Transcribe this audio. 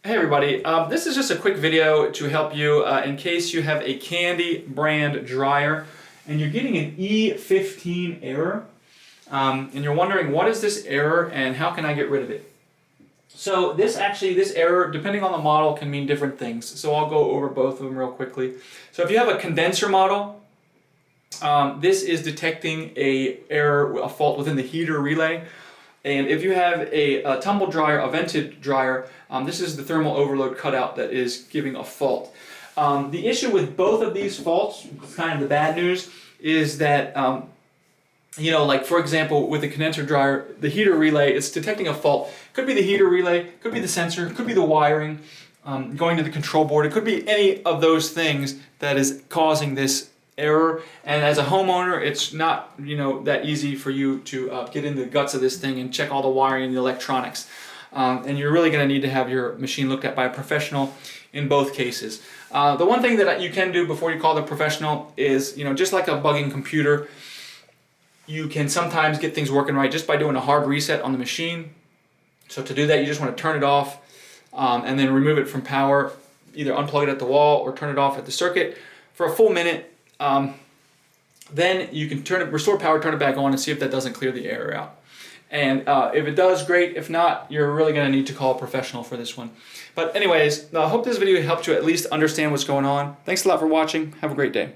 Hey everybody, this is just a quick video to help you in case you have a Candy brand dryer and you're getting an E15 error and you're wondering what is this error and how can I get rid of it. So this error, depending on the model, can mean different things. So I'll go over both of them real quickly. So if you have a condenser model, this is detecting a fault within the heater relay. And if you have a tumble dryer, a vented dryer, this is the thermal overload cutout that is giving a fault. The issue with both of these faults, kind of the bad news, is that, like for example, with the condenser dryer, the heater relay, it's detecting a fault. Could be the heater relay, could be the sensor, could be the wiring, going to the control board. It could be any of those things that is causing this error, and as a homeowner it's not that easy for you to get into the guts of this thing and check all the wiring and the electronics, and you're really going to need to have your machine looked at by a professional in both cases. The one thing that you can do before you call the professional is, just like a bugging computer, you can sometimes get things working right just by doing a hard reset on the machine. So to do that, you just want to turn it off and then remove it from power, either unplug it at the wall or turn it off at the circuit for a full minute. Then you can restore power, turn it back on, and see if that doesn't clear the error out. And if it does, great. If not, you're really going to need to call a professional for this one. But anyways, I hope this video helped you at least understand what's going on. Thanks a lot for watching. Have a great day.